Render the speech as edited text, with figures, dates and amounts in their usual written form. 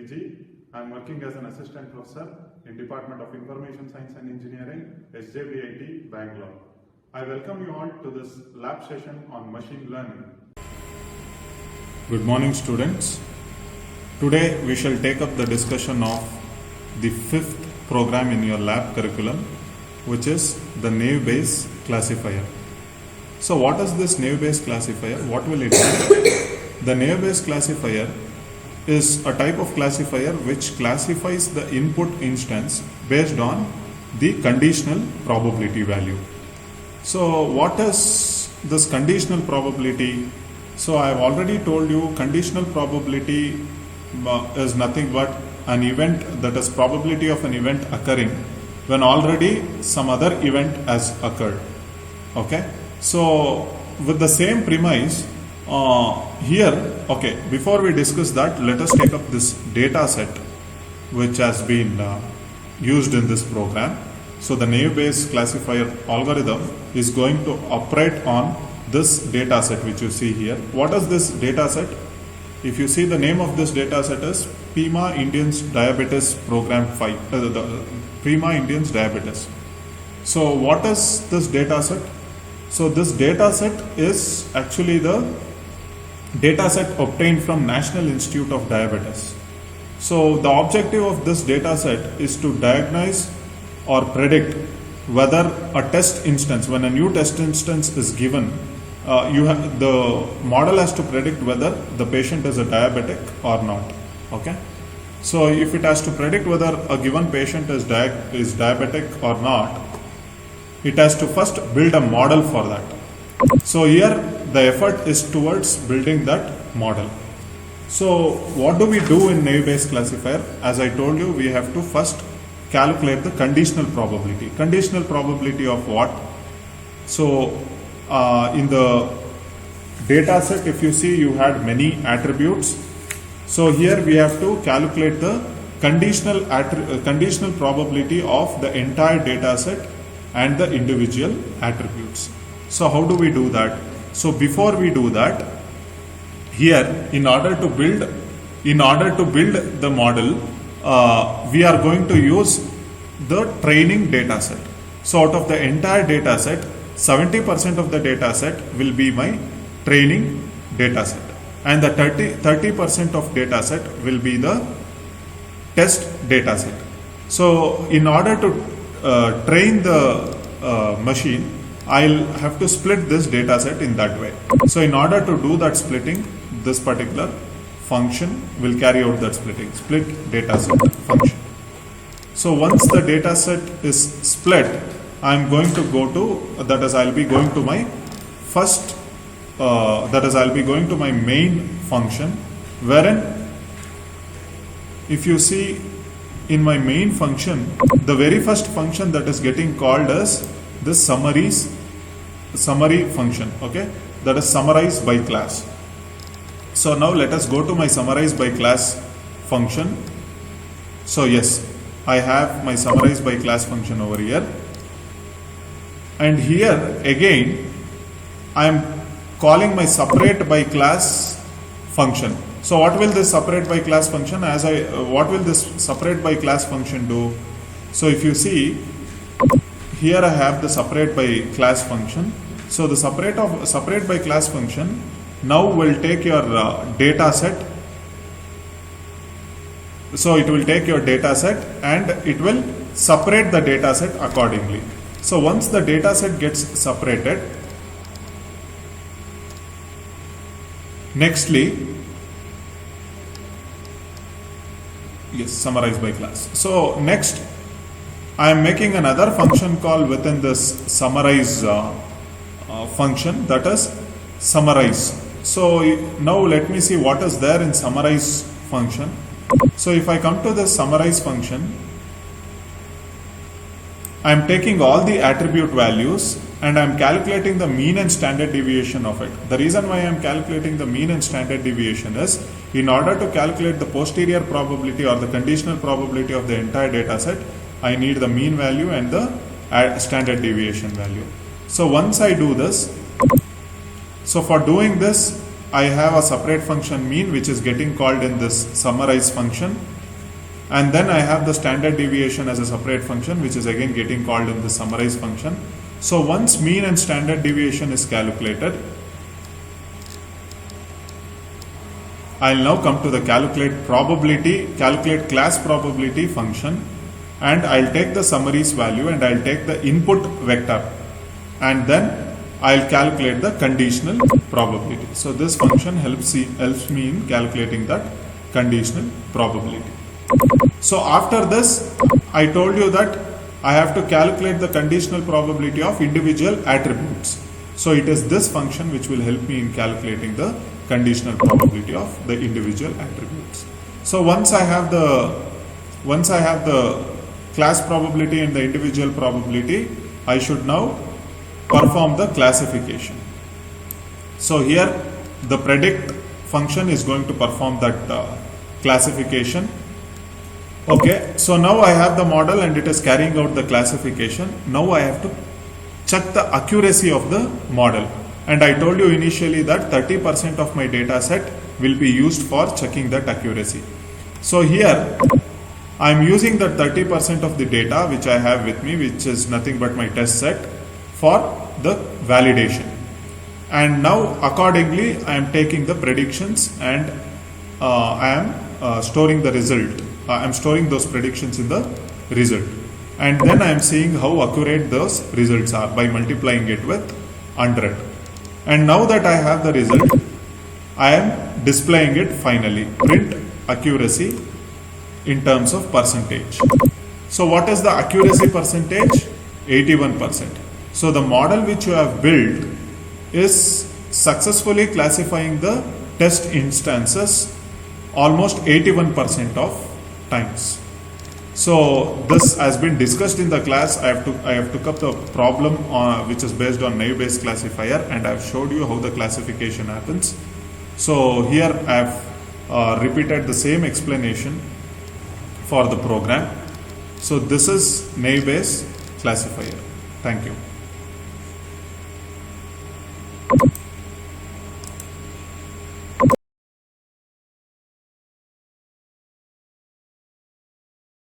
G. I am working as an assistant professor in Department of Information Science and Engineering, SJVIT, Bangalore. I welcome you all to this lab session on machine learning. Good morning, students. Today we shall take up the discussion of the fifth program in your lab curriculum, which is the Naive Bayes classifier. So what is this Naive Bayes classifier? What will it do? The Naive Bayes classifier is a type of classifier which classifies the input instance based on the conditional probability value. So what is this conditional probability? So I have already told you conditional probability is nothing but an event, that is probability of an event occurring when already some other event has occurred. Okay, so with the same premise before we discuss that, let us take up this data set which has been used in this program. So the Naive Bayes classifier algorithm is going to operate on this data set which you see here. What is this data set? If you see, the name of this data set is Prima Indians Diabetes Program 5, the Prima Indians Diabetes. So what is this data set? So this data set is actually the data set obtained from National Institute of Diabetes. So the objective of this data set is to diagnose or predict whether a test instance, when a new test instance is given, the model has to predict whether the patient is a diabetic or not. Okay, so if it has to predict whether a given patient is diabetic or not, it has to first build a model for that. So here the effort is towards building that model. So what do we do in Naive Bayes classifier? As I told you, we have to first calculate the conditional probability. Conditional probability of what? So in the data set, if you see, you had many attributes. So here we have to calculate the conditional probability of the entire data set and the individual attributes. So how do we do that? So before we do that, here in order to build the model, we are going to use the training data set. So out of the entire data set, 70% of the data set will be my training data set, and the 30% of data set will be the test data set. So in order to train the machine, I'll have to split this data set in that way. So in order to do that splitting, this particular function will carry out that splitting, split data set function. So once the data set is split, I'm going to go to, that is, I'll be going to my first, I'll be going to my main function, wherein if you see in my main function, the very first function that is getting called as this summary function, okay, that is summarize by class. So now let us go to my summarize by class function. So yes, I have my summarize by class function over here, and here again I am calling my separate by class function. So what will this separate by class function, what will this separate by class function do? So if you see, here I have the separate by class function. So the separate by class function now will take your data set. So it will take your data set and it will separate the data set accordingly. So once the data set gets separated, nextly, yes, summarize by class. So next, I am making another function call within this summarize function, that is summarize. So now let me see what is there in summarize function. So if I come to the summarize function, I am taking all the attribute values and I am calculating the mean and standard deviation of it. The reason why I am calculating the mean and standard deviation is, in order to calculate the posterior probability or the conditional probability of the entire data set, I need the mean value and the standard deviation value. So once I do this, so for doing this, I have a separate function mean which is getting called in this summarize function, and then I have the standard deviation as a separate function which is again getting called in the summarize function. So once mean and standard deviation is calculated, I'll now come to the calculate class probability function, and I'll take the summaries value and I'll take the input vector, and then I'll calculate the conditional probability. So this function helps me in calculating that conditional probability. So after this, I told you that I have to calculate the conditional probability of individual attributes. So it is this function which will help me in calculating the conditional probability of the individual attributes. So once I have the class probability and the individual probability, I should now perform the classification. So here the predict function is going to perform that classification. Okay, so now I have the model and it is carrying out the classification. Now I have to check the accuracy of the model. And I told you initially that 30% of my data set will be used for checking that accuracy. So here I am using that 30% of the data which I have with me, which is nothing but my test set, for the validation. And now accordingly I am taking the predictions and I am storing the result. I am storing those predictions in the result. And then I am seeing how accurate those results are by multiplying it with 100. And now that I have the result, I am displaying it finally. Print accuracy in terms of percentage. So what is the accuracy percentage? 81%. So the model which you have built is successfully classifying the test instances almost 81% of times. So this has been discussed in the class. I have took up the problem which is based on naive Bayes classifier, and I have showed you how the classification happens. So here I have repeated the same explanation for the program. So this is naive Bayes classifier. Thank you.